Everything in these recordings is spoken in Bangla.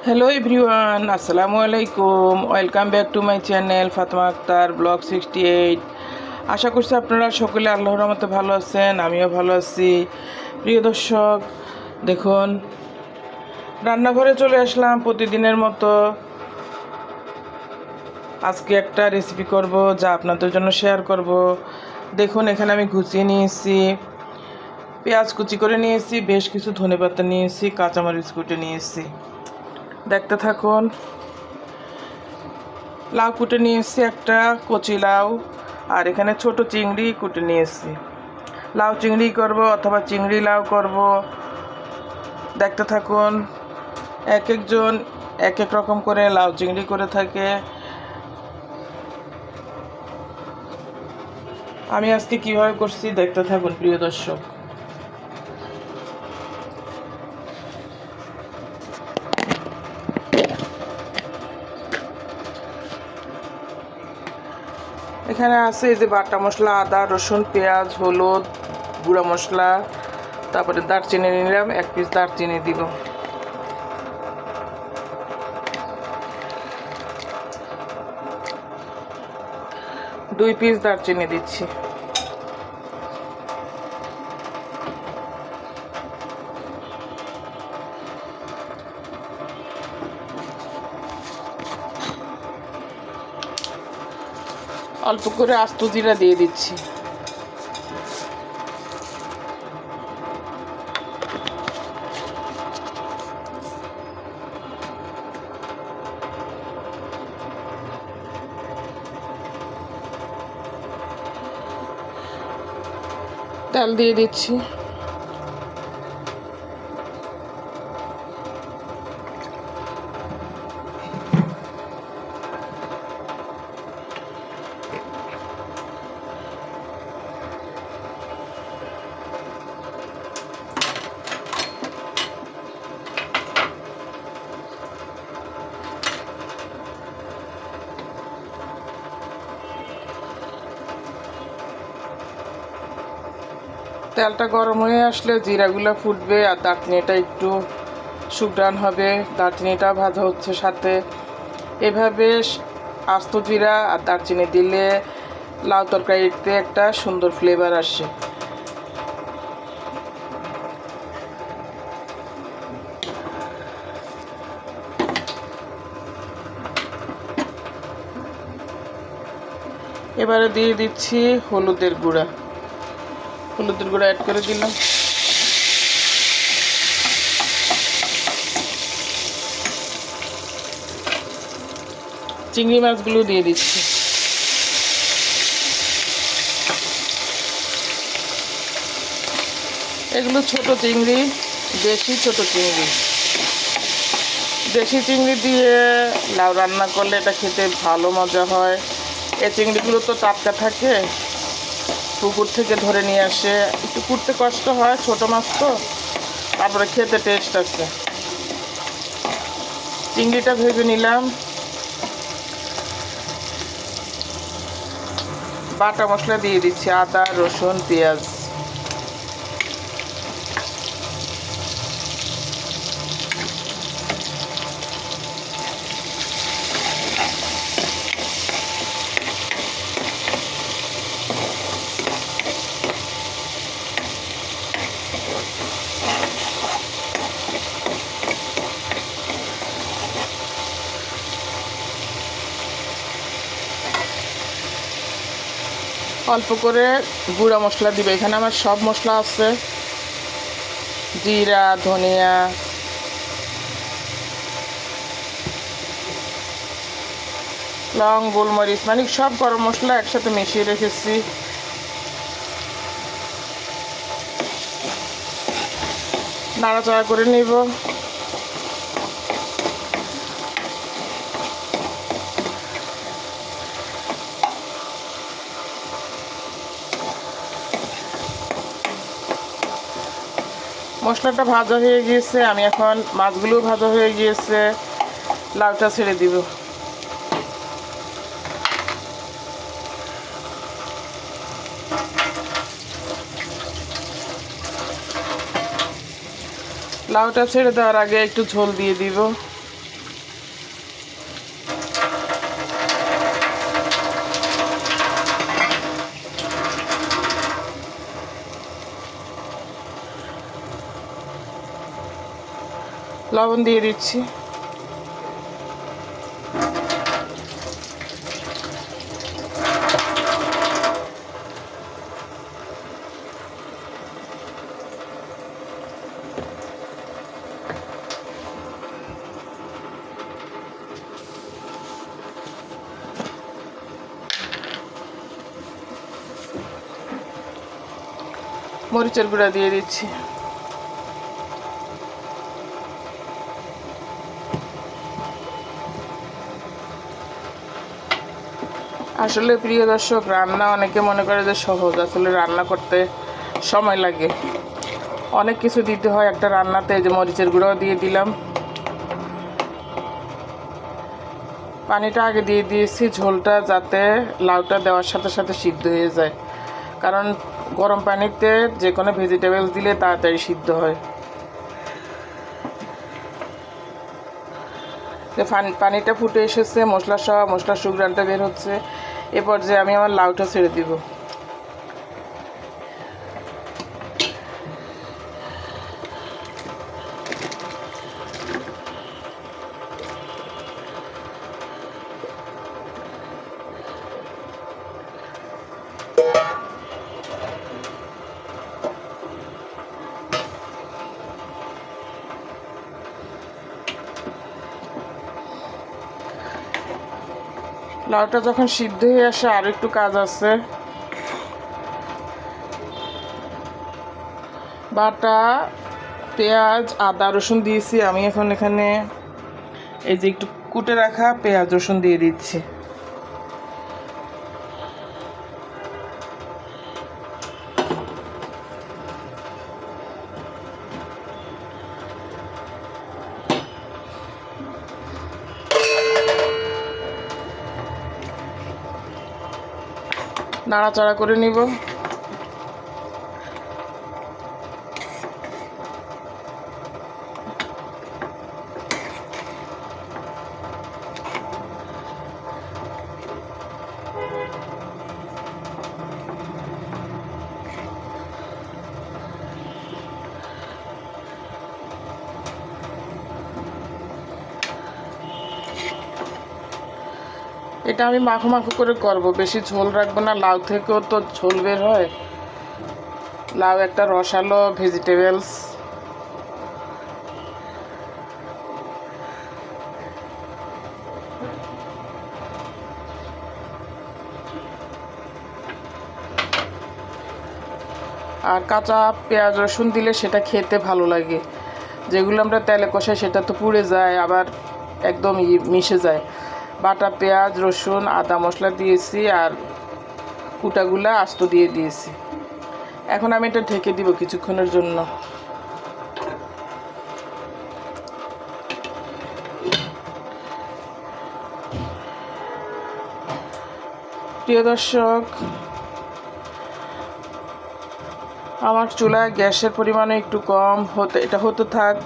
হ্যালো এভরিওয়ান, আসসালামু আলাইকুম। Welcome back to my channel Fatema Akter blog 68। আশা করছি আপনারা সকলে আল্লাহর রহমতে ভালো আছেন, আমিও ভালো আছি। প্রিয় দর্শক, দেখুন রান্নাঘরে চলে আসলাম প্রতিদিনের মতো। আজকে একটা রেসিপি করব, যা আপনাদের জন্য শেয়ার করব। দেখুন এখানে আমি গুছিয়ে নিয়েছি, পেঁয়াজ কুচি করে নিয়েছি, বেশ কিছু ধনেপাতা নিয়েছি, কাঁচামরিচ কুটে নিয়েছি। দেখতে থাকুন। লাউ কুটে নিয়েছি একটা, কচি লাউ, আর এখানে ছোট চিংড়ি কুটে নিয়েছি। লাউ চিংড়ি করব অথবা চিংড়ি লাউ করব, দেখতে থাকুন। এক একজন এক এক রকম করে লাউ চিংড়ি করে থাকে। আমি আজকে কিভাবে করছি দেখতে থাকুন প্রিয় দর্শক। এখানে আছে এই যে বাটা মশলা, আদা রসুন পেঁয়াজ হলুদ গুঁড়া মশলা, তারপরে দারচিনি নিলাম, 1 পিস দারচিনি দিব। দুই পিস দারচিনি দিচ্ছি। অল্প করে আস্ত জিরা দিয়ে দিচ্ছি। তেল দিয়ে দিচ্ছি। তেলটা গরম হয়ে আসলে জিরাগুলো ফুটবে আর দারচিনিটা একটু সুঘ্রাণ হবে। দারচিনিটা ভাজা হচ্ছে সাথে। এভাবে আস্ত জিরা আর দারচিনি দিলে লাউ তরকারিতে একটা সুন্দর ফ্লেভার আসে। এবারে দিয়ে দিচ্ছি হলুদের গুঁড়া অ্যাড করে দিলাম। চিংড়ি মাছগুলো দিয়ে দিচ্ছি। এগুলো ছোট চিংড়ি, দেশি ছোট চিংড়ি। দেশি চিংড়ি দিয়ে লাউ রান্না করলে এটা খেতে ভালো মজা হয়। এই চিংড়িগুলো তো টাটকা থাকে, পুকুর থেকে ধরে নিয়ে আসে। একটু কুটতে কষ্ট হয়, ছোট মাছ তো, তারপরে খেতে টেস্ট আছে। চিংড়িটা ভেজে নিলাম। বাটা মশলা দিয়ে দিচ্ছি, আদা রসুন পেঁয়াজ। অল্প করে গুঁড়া মশলা দিবে। এখানে আমার সব মশলা আছে, জিরা ধনিয়া লং গোলমরিচ, মানে সব গরম মশলা একসাথে মিশিয়ে রেখেছি। নাড়াচাড়া করে নিব। মশলাটা ভাজা হয়ে গিয়েছে, আমি এখন মাছগুলো ভাজা হয়ে গিয়েছে, লাউটা ছেড়ে দিব। লাউটা ছেড়ে দেওয়ার আগে একটু ঝোল দিয়ে দিব। লবণ দিয়ে দিচ্ছি। মরিচের গুঁড়া দিয়ে দিচ্ছি। আসলে প্রিয় দর্শক, রান্না অনেকে মনে করে যে সহজ, আসলে রান্না করতে সময় লাগে, অনেক কিছু দিতে হয় একটা রান্নাতে। যে মরিচের গুঁড়াও দিয়ে দিলাম, পানিটা আগে দিয়ে দিয়েছি ঝোলটা যাতে লাউটা দেওয়ার সাথে সাথে সিদ্ধ হয়ে যায়, কারণ গরম পানিতে যে কোনো ভেজিটেবলস দিলে তাড়াতাড়ি সিদ্ধ হয়। পানিটা ফুটে এসেছে, মশলার সুঘ্রাণটা বের হচ্ছে। এ পর্যায়ে আমি আমার লাউটা ছেড়ে দিব। লাউটা যখন সিদ্ধ হয়ে আসে, আর একটু কাজ আছে। বাটা পেঁয়াজ, আদা, রসুন দিয়েছি আমি। এখন এখানে এই যে একটু কুটে রাখা পেঁয়াজ রসুন দিয়ে দিচ্ছি। নাড়াচাড়া করে নিব। এটা আমি মাখো মাখো করে করব, বেশি ঝোল রাখবো না। লাউ থেকেও তো ঝোল বের হয়। লাউ একটা রসালো ভেজিটেবলস। আর কাঁচা পেঁয়াজ রসুন দিলে সেটা খেতে ভালো লাগে। যেগুলো আমরা তেলে কষাই সেটা তো পুড়ে যায়, আবার একদম মিশে যায়। বাটা পেঁয়াজ রসুন আদা মশলা দিয়েছি, আর কুটাগুলা আস্ত দিয়ে দিয়েছি। এখন আমি এটা ঢেকে দিব কিছুক্ষণের জন্য। প্রিয় দর্শক, আমার চুলায় গ্যাসের পরিমাণও একটু কম, এটা হতে থাক।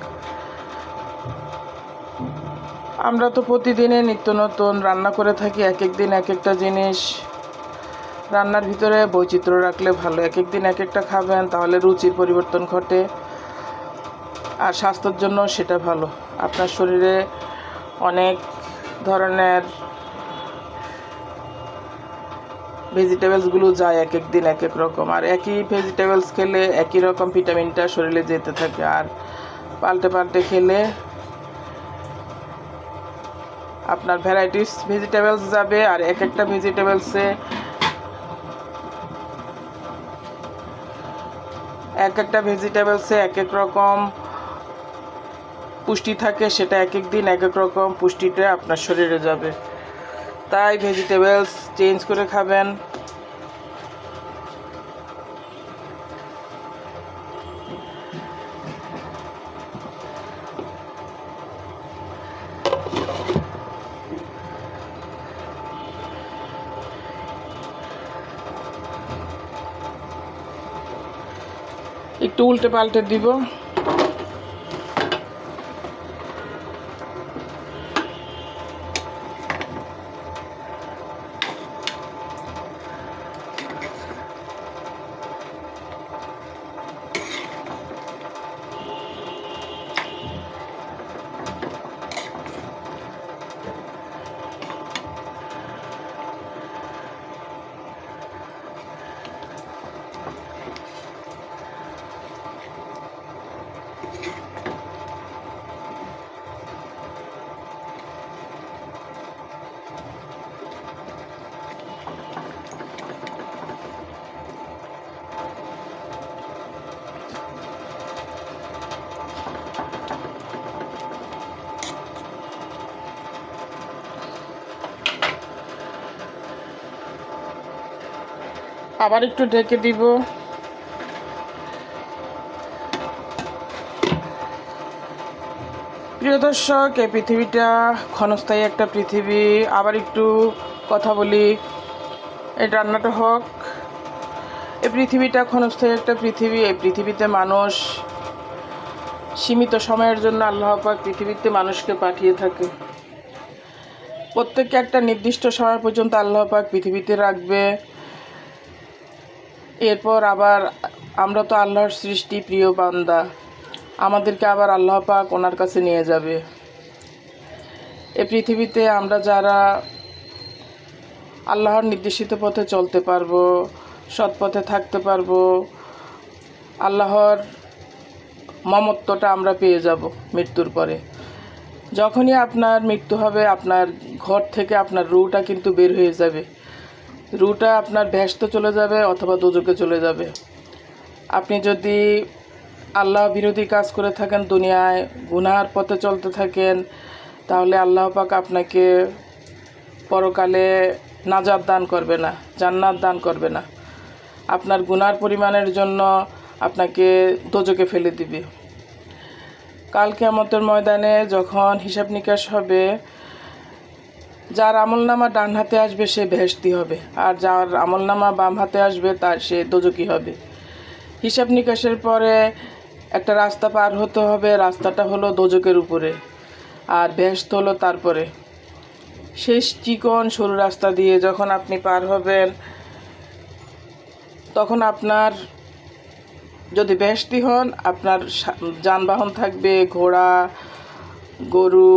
আমরা তো প্রতিদিনে নিত্য নতুন রান্না করে থাকি, এক এক দিন এক একটা জিনিস। রান্নার ভিতরে বৈচিত্র্য রাখলে ভালো। এক এক দিন এক একটা খাবেন, তাহলে রুচির পরিবর্তন ঘটে, আর স্বাস্থ্যের জন্য সেটা ভালো। আপনার শরীরে অনেক ধরনের ভেজিটেবলসগুলো যায় এক এক দিন এক এক রকম, আর একই ভেজিটেবলস খেলে একই রকম ভিটামিনটা শরীরে যেতে থাকে, আর পাল্টে পাল্টে খেলে আপনার ভ্যারাইটিস ভেজিটেবলস যাবে। আর এক একটা ভেজিটেবলসে এক এক রকম পুষ্টি থাকে, সেটা এক এক দিন এক এক রকম পুষ্টিটা আপনার শরীরে যাবে। তাই ভেজিটেবলস চেঞ্জ করে খাবেন। একটু উল্টে পাল্টে দিব। আবার একটু ঢেকে দিব। প্রিয় দর্শক, এই পৃথিবীটা ক্ষণস্থায়ী একটা পৃথিবী। আবার একটু কথা বলি, এই রান্নাটা হোক। এই পৃথিবীটা ক্ষণস্থায়ী একটা পৃথিবী। এই পৃথিবীতে মানুষ সীমিত সময়ের জন্য আল্লাহ পাক পৃথিবীতে মানুষকে পাঠিয়ে থাকে। প্রত্যেককে একটা নির্দিষ্ট সময় পর্যন্ত আল্লাহ পাক পৃথিবীতে রাখবে। এরপর আবার আমরা তো আল্লাহর সৃষ্টি, প্রিয় বান্দা, আমাদেরকে আবার আল্লাহ পাক ওনার কাছে নিয়ে যাবে। এই পৃথিবীতে আমরা যারা আল্লাহর নির্দেশিত পথে চলতে পারবো, সৎ পথে থাকতে পারবো, আল্লাহর মমত্বটা আমরা পেয়ে যাব মৃত্যুর পরে। যখনই আপনার মৃত্যু হবে, আপনার ঘর থেকে আপনার রুহটা কিন্তু বের হয়ে যাবে। রুহটা আপনার ভেস্ত চলে যাবে অথবা দোজকে চলে যাবে। আপনি যদি আল্লাহ বিরোধী কাজ করে থাকেন, দুনিয়ায় গুনার পথে চলতে থাকেন, তাহলে আল্লাহ পাক আপনাকে পরকালে নাজাত দান করবে না, জান্নাত দান করবে না। আপনার গুনার পরিমাণের জন্য আপনাকে দোজকে ফেলে দিবে। কাল কিয়ামতের ময়দানে যখন হিসাব নিকাশ হবে, যার আমলনামা ডান হাতে আসবে সে বেহেশতি হবে, আর যার আমলনামা বাম হাতে আসবে তার সে দোজকি হবে। হিসাব নিকাশের পরে একটা রাস্তা পার হতে হবে, রাস্তাটা হলো দোজকের উপরে, আর বেহেশত হলো তারপরে। শেষ চিকন সরু রাস্তা দিয়ে যখন আপনি পার হবেন, তখন আপনার যদি বেহেশতি হন, আপনার যানবাহন থাকবে ঘোড়া, গরু,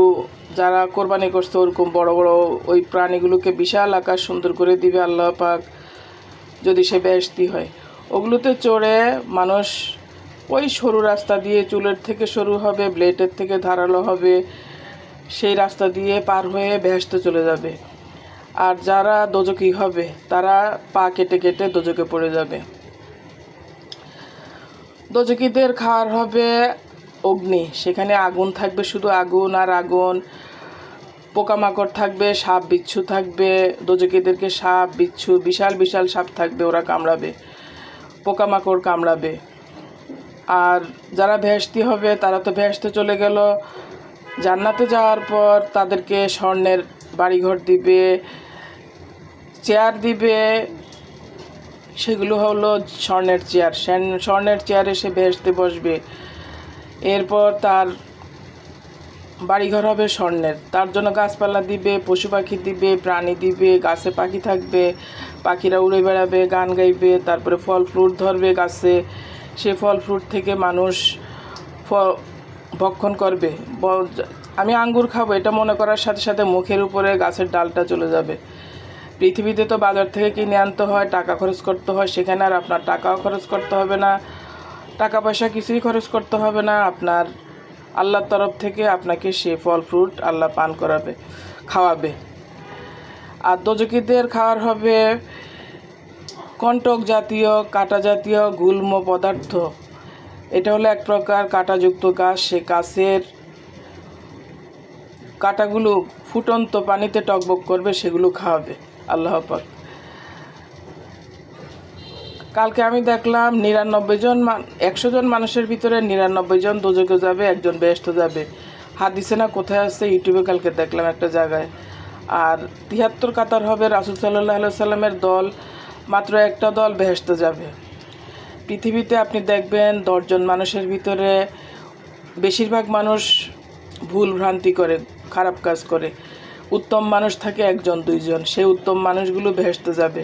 যারা কোরবানি করছে ওরকম বড় বড় ওই প্রাণীগুলোকে বিশাল আকার সুন্দর করে দিবে আল্লাহ পাক, যদি সে বেহেশতি হয়। ওগুলোতে চড়ে মানুষ ওই সরু রাস্তা দিয়ে, চুলের থেকে সরু হবে, ব্লেডের থেকে ধারালো হবে, সেই রাস্তা দিয়ে পার হয়ে বেহেশতে চলে যাবে। আর যারা দোজকি হবে তারা পা কেটে কেটে দোজকে পড়ে যাবে। দোজকিদের খাওয়ার হবে অগ্নি, সেখানে আগুন থাকবে, শুধু আগুন আর আগুন। পোকামাকড় থাকবে, সাপ বিচ্ছু থাকবে। দোজকিদেরকে সাপ বিচ্ছু, বিশাল বিশাল সাপ থাকবে, ওরা কামড়াবে, পোকামাকড় কামড়াবে। আর যারা বেহেশতি হবে তারা তো বেহেশতে চলে গেল। জান্নাতে যাওয়ার পর তাদেরকে স্বর্ণের বাড়িঘর দিবে, চেয়ার দিবে, সেগুলো হলো স্বর্ণের চেয়ার। স্বর্ণের চেয়ারে সে বেহেশতে বসবে। এরপর তার বাড়িঘর হবে স্বর্ণের, তার জন্য গাছপালা দিবে, পশু পাখি দিবে, প্রাণী দিবে, গাছে পাখি থাকবে, পাখিরা উড়ে বেড়াবে, গান গাইবে, তারপরে ফল ফ্রুট ধরবে গাছে, সে ফল ফ্রুট থেকে মানুষ ভক্ষণ করবে। আমি আঙ্গুর খাবো এটা মনে করার সাথে সাথে মুখের উপরে গাছের ডালটা চলে যাবে। পৃথিবীতে তো বাজার থেকে কিনে আনতে হয়, টাকা খরচ করতে হয়, সেখানে আর আপনার টাকাও খরচ করতে হবে না, টাকা পয়সা কিছুই খরচ করতে হবে না। আপনার আল্লাহর তরফ থেকে আপনাকে সে ফল ফ্রুট আল্লাহ পান করাবে, খাওয়াবে। আর দোজকিদের খাওয়ার হবে কণ্টক জাতীয়, কাঁটা জাতীয় গুল্ম পদার্থ। এটা হলো এক প্রকার কাঁটাযুক্ত গাছ। সে গাছের কাঁটাগুলো ফুটন্ত পানিতে টকবক করবে, সেগুলো খাওয়াবে আল্লাহ পাক। কালকে আমি দেখলাম 99 জন 100 জন মানুষের ভিতরে 99 জন দোজকে যাবে, একজন বেহেশত যাবে। হাদিসে না কোথায় আছে, ইউটিউবে কালকে দেখলাম একটা জায়গায়। আর 73 কাতার হবে রাসূল সাল্লাল্লাহু আলাইহি সাল্লামের দল, মাত্র একটা দল বেহেশতে যাবে। পৃথিবীতে আপনি দেখবেন 10 জন মানুষের ভিতরে বেশিরভাগ মানুষ ভুল ভ্রান্তি করে, খারাপ কাজ করে। উত্তম মানুষ থাকে 1 জন 2 জন, সেই উত্তম মানুষগুলো বেহেশতে যাবে।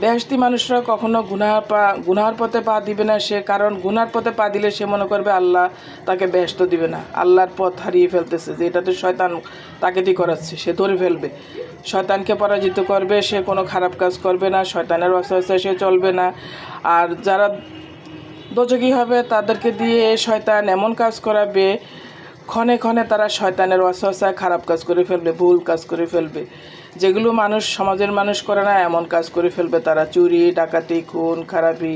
বেহেশতি মানুষরা কখনো গুনার পথে পা দিবে না, সে কারণ গুনার পথে পা দিলে সে মনে করবে আল্লাহ তাকে বেহেশত দিবে না, আল্লাহর পথ হারিয়ে ফেলতেছে, যে এটাতে শয়তান তাকে দিয়ে করাচ্ছে, সে ধরে ফেলবে, শয়তানকে পরাজিত করবে, সে কোনো খারাপ কাজ করবে না, শয়তানের ওয়াসওয়াসায় সে চলবে না। আর যারা দোজকি হবে তাদেরকে দিয়ে শয়তান এমন কাজ করাবে, ক্ষণে ক্ষণে তারা শয়তানের ওয়াসওয়াসায় খারাপ কাজ করে ফেলবে, ভুল কাজ করে ফেলবে, যেগুলো মানুষ, সমাজের মানুষ করে না, এমন কাজ করে ফেলবে তারা। চুরি, ডাকাতি, খুন খারাপি,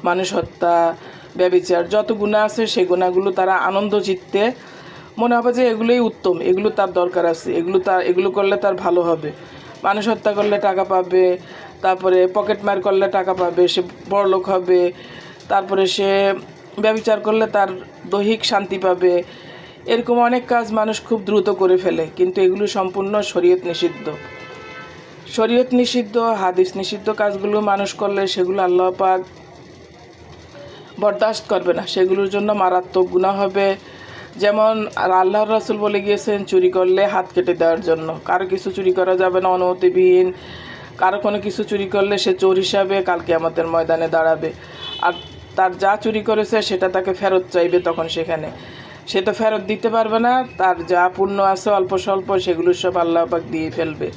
মানুষ হত্যা, ব্যভিচার, যত গুনাহ আছে সেই গুনাহগুলো তারা আনন্দ চিত্তে মনে হবে যে এগুলোই উত্তম, এগুলো তার দরকার আছে, এগুলো করলে তার ভালো হবে। মানুষ হত্যা করলে টাকা পাবে, তারপরে পকেট মার করলে টাকা পাবে, সে বড়লোক হবে, তারপরে সে ব্যভিচার করলে তার দৈহিক শান্তি পাবে। এরকম অনেক কাজ মানুষ খুব দ্রুত করে ফেলে, কিন্তু এগুলো সম্পূর্ণ শরীয়ত নিষিদ্ধ। শরীয়ত নিষিদ্ধ, হাদিস নিষিদ্ধ কাজগুলো মানুষ করলে সেগুলো আল্লাহ পাক বরদাস্ত করবে না, সেগুলোর জন্য মারাত্মক গুনাহ হবে। যেমন আল্লাহর রাসূল বলে গিয়েছেন, চুরি করলে হাত কেটে দেওয়ার জন্য। কারো কিছু চুরি করা যাবে না অনুমতিবিহীন। কারো কোনো কিছু চুরি করলে সে চোর হিসাবে কাল কিয়ামতের ময়দানে দাঁড়াবে, আর তার যা চুরি করেছে সেটা তাকে ফেরত চাইবে। তখন সেখানে সে তো ফেরত দিতে পারবে না, তার যা পুণ্য আছে অল্প স্বল্প সেগুলো সব আল্লাহ পাক দিয়ে ফেলবে।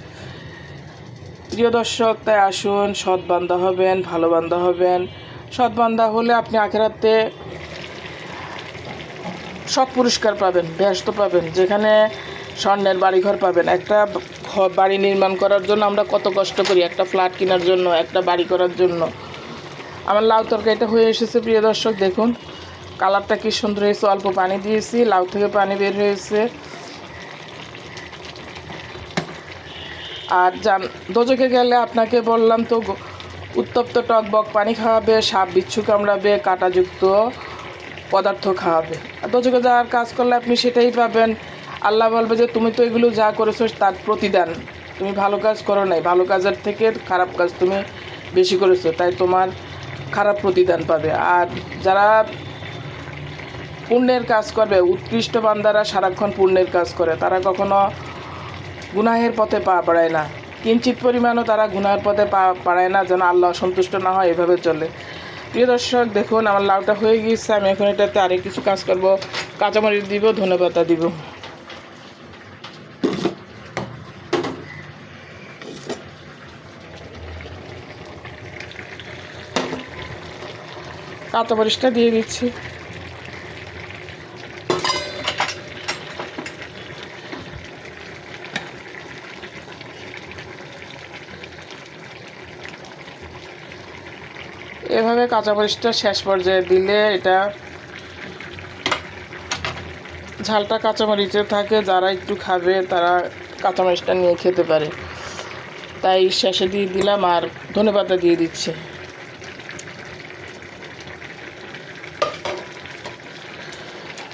প্রিয় দর্শক, তাই আসুন সৎ বান্দা হবেন, ভালো বান্দা হবেন। সৎ বান্দা হলে আপনি আখিরাতে সৎ পুরস্কার পাবেন, বেহেশত পাবেন, যেখানে স্বর্ণের বাড়িঘর পাবেন। একটা বাড়ি নির্মাণ করার জন্য আমরা কত কষ্ট করি, একটা ফ্ল্যাট কেনার জন্য, একটা বাড়ি করার জন্য। আমার লাউ তরকারিটা হয়ে এসেছে প্রিয় দর্শক, দেখুন কালারটা কি সুন্দর হয়েছে। অল্প পানি দিয়েছি, লাউ থেকে পানি বের হয়েছে। আর দোজখে গেলে আপনাকে বললাম তো, উত্তপ্ত টকবক পানি খাওয়াবে, সাপ বিচ্ছু কামড়াবে, কাঁটাযুক্ত পদার্থ খাওয়াবে। আর দোজখে যাওয়ার কাজ করলে আপনি সেটাই পাবেন। আল্লাহ বলবে যে তুমি তো এগুলো যা করেছো তার প্রতিদান, তুমি ভালো কাজ করো নাই, ভালো কাজের থেকে খারাপ কাজ তুমি বেশি করেছো, তাই তোমার খারাপ প্রতিদান পাবে। আর যারা পুণ্যের কাজ করবে, উৎকৃষ্ট বান্দারা সারাক্ষণ পুণ্যের কাজ করে, তারা কখনো গুনাহের পথে পা বাড়ায় না, কিঞ্চিত পরিমাণও তারা গুনাহের পথে পা বাড়ায় না, যেন আল্লাহ সন্তুষ্ট না হয়, এভাবে চলে। প্রিয় দর্শক, দেখুন আমার লাউটা হয়ে গিয়েছে। আমি এখন এটাতে আরেক কিছু কাজ করব, কাঁচামরিচ দিব, ধনেপাতা দিব। কাঁচামরিচটা দিয়ে দিচ্ছি। এভাবে কাঁচামরিচটা শেষ পর্যায়ে দিলে এটা ঝালটা কাঁচামরিচে থাকে, যারা একটু খাবে তারা কাঁচামরিচটা নিয়ে খেতে পারে, তাই শেষে দিয়ে দিলাম। আর ধনেপাতা দিয়ে দিচ্ছি।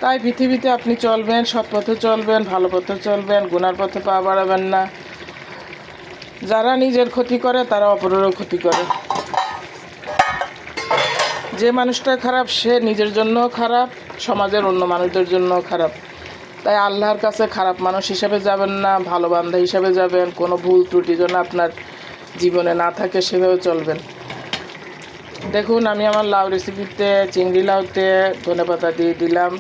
তাই পৃথিবীতে আপনি চলবেন, সৎ পথে চলবেন, ভালো পথে চলবেন, গুনার পথে পা বাড়াবেন না। যারা নিজের ক্ষতি করে তারা অপরেরও ক্ষতি করে। যে মানুষটা খারাপ সে নিজের জন্য খারাপ, সমাজের অন্য মানুষদের জন্য খারাপ। তাই আল্লাহর কাছে খারাপ মানুষ হিসাবে যাবেন না, ভালো বান্দা হিসাবে যাবেন। কোনো ভুল ত্রুটি যেন আপনার জীবনে না থাকে, সেভাবে চলবেন। দেখুন আমি আমার লাউ রেসিপিতে চিংড়ি লাউতে ধনেপাতা দিয়ে দিলাম।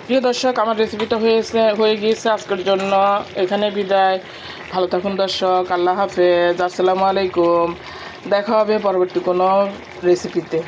প্রিয় দর্শক, আমার রেসিপিটা হয়ে গিয়েছে আজকের জন্য। এখানে বিদায়। ভালো থাকুন দর্শক। আল্লাহ হাফেজ। আসসালামু আলাইকুম। দেখা হবে পরবর্তী কোনো রেসিপিতে।